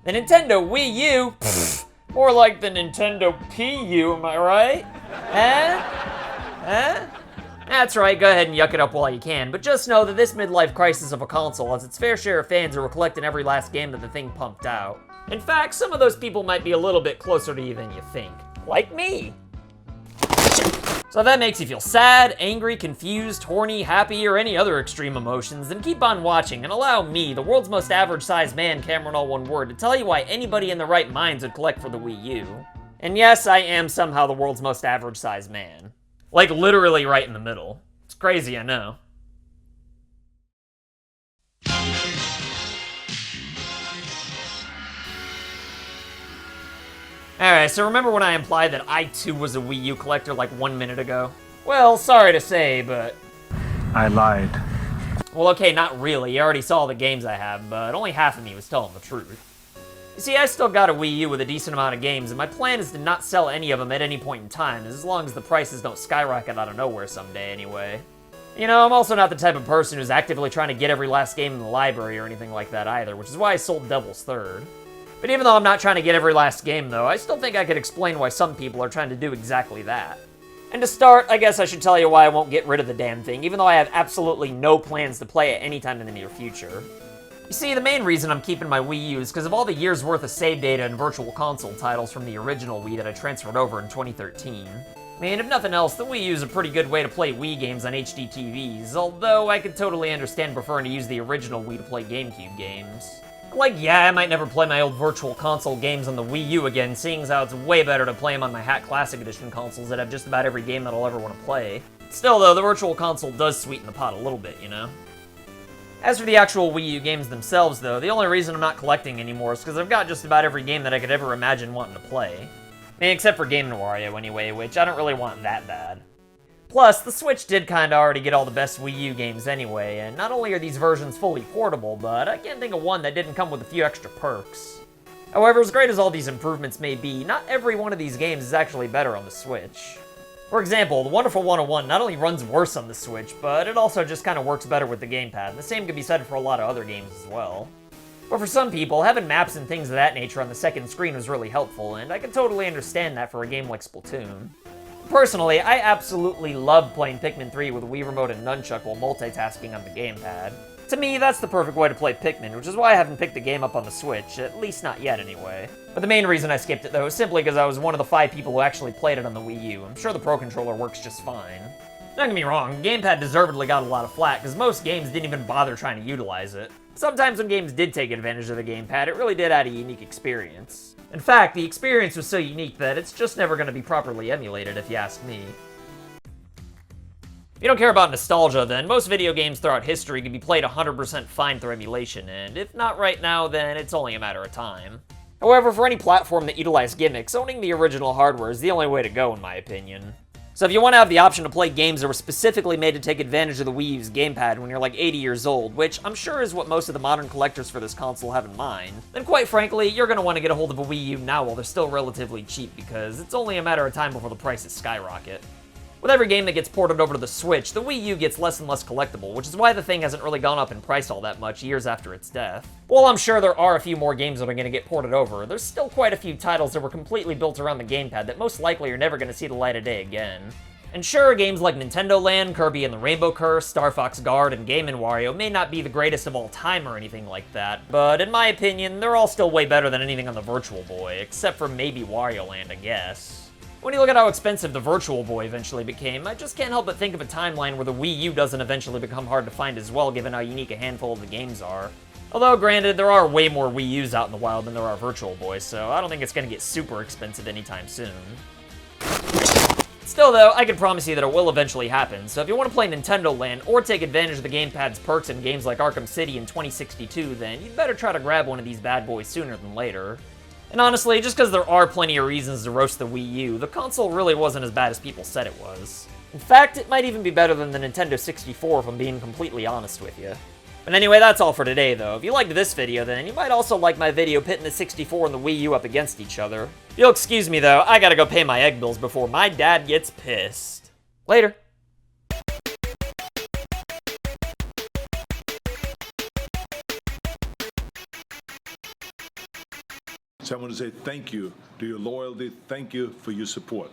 The Nintendo Wii U? Pfft, more like the Nintendo PU, am I right? Huh? That's right, go ahead and yuck it up while you can, but just know that this midlife crisis of a console has its fair share of fans who are collecting every last game that the thing pumped out. In fact, some of those people might be a little bit closer to you than you think. Like me. So if that makes you feel sad, angry, confused, horny, happy, or any other extreme emotions, then keep on watching and allow me, the world's most average-sized man, CameronAllOneWord, to tell you why anybody in their right minds would collect for the Wii U. And yes, I am somehow the world's most average-sized man. Like, literally right in the middle. It's crazy, I know. Alright, so remember when I implied that I too was a Wii U collector like 1 minute ago? Well, sorry to say, but... I lied. Well, okay, not really. You already saw the games I have, but only half of me was telling the truth. You see, I still got a Wii U with a decent amount of games, and my plan is to not sell any of them at any point in time, as long as the prices don't skyrocket out of nowhere someday anyway. You know, I'm also not the type of person who's actively trying to get every last game in the library or anything like that either, which is why I sold Devil's Third. But even though I'm not trying to get every last game though, I still think I could explain why some people are trying to do exactly that. And to start, I guess I should tell you why I won't get rid of the damn thing, even though I have absolutely no plans to play it anytime in the near future. You see, the main reason I'm keeping my Wii U is because of all the years worth of save data and virtual console titles from the original Wii that I transferred over in 2013. I mean, if nothing else, the Wii U is a pretty good way to play Wii games on HD TVs, although I could totally understand preferring to use the original Wii to play GameCube games. Like, yeah, I might never play my old virtual console games on the Wii U again, seeing as how it's way better to play them on my Hat Classic Edition consoles that have just about every game that I'll ever want to play. Still, though, the virtual console does sweeten the pot a little bit, you know? As for the actual Wii U games themselves, though, the only reason I'm not collecting anymore is because I've got just about every game that I could ever imagine wanting to play. I mean, except for Game & Wario, anyway, which I don't really want that bad. Plus, the Switch did kinda already get all the best Wii U games anyway, and not only are these versions fully portable, but I can't think of one that didn't come with a few extra perks. However, as great as all these improvements may be, not every one of these games is actually better on the Switch. For example, the Wonderful 101 not only runs worse on the Switch, but it also just kinda works better with the gamepad, and the same could be said for a lot of other games as well. But for some people, having maps and things of that nature on the second screen was really helpful, and I can totally understand that for a game like Splatoon. Personally, I absolutely love playing Pikmin 3 with a Wii Remote and Nunchuck while multitasking on the gamepad. To me, that's the perfect way to play Pikmin, which is why I haven't picked the game up on the Switch, at least not yet anyway. But the main reason I skipped it though is simply because I was one of the 5 people who actually played it on the Wii U. I'm sure the Pro Controller works just fine. Don't get me wrong, the gamepad deservedly got a lot of flack, because most games didn't even bother trying to utilize it. Sometimes when games did take advantage of the gamepad, it really did add a unique experience. In fact, the experience was so unique that it's just never going to be properly emulated, if you ask me. If you don't care about nostalgia, then most video games throughout history can be played 100% fine through emulation, and if not right now, then it's only a matter of time. However, for any platform that utilized gimmicks, owning the original hardware is the only way to go, in my opinion. So if you want to have the option to play games that were specifically made to take advantage of the Wii U's gamepad when you're like 80 years old, which I'm sure is what most of the modern collectors for this console have in mind, then quite frankly, you're going to want to get a hold of a Wii U now while they're still relatively cheap, because it's only a matter of time before the prices skyrocket. With every game that gets ported over to the Switch, the Wii U gets less and less collectible, which is why the thing hasn't really gone up in price all that much years after its death. While I'm sure there are a few more games that are going to get ported over, there's still quite a few titles that were completely built around the gamepad that most likely are never going to see the light of day again. And sure, games like Nintendo Land, Kirby and the Rainbow Curse, Star Fox Guard, and Game & Wario may not be the greatest of all time or anything like that, but in my opinion, they're all still way better than anything on the Virtual Boy, except for maybe Wario Land, I guess. When you look at how expensive the Virtual Boy eventually became, I just can't help but think of a timeline where the Wii U doesn't eventually become hard to find as well, given how unique a handful of the games are. Although, granted, there are way more Wii U's out in the wild than there are Virtual Boys, so I don't think it's gonna get super expensive anytime soon. Still though, I can promise you that it will eventually happen, so if you want to play Nintendo Land or take advantage of the gamepad's perks in games like Arkham City in 2062, then you'd better try to grab one of these bad boys sooner than later. And honestly, just because there are plenty of reasons to roast the Wii U, the console really wasn't as bad as people said it was. In fact, it might even be better than the Nintendo 64 if I'm being completely honest with you. But anyway, that's all for today though. If you liked this video, then you might also like my video pitting the 64 and the Wii U up against each other. If you'll excuse me though, I gotta go pay my egg bills before my dad gets pissed. Later. So I want to say thank you to your loyalty. Thank you for your support.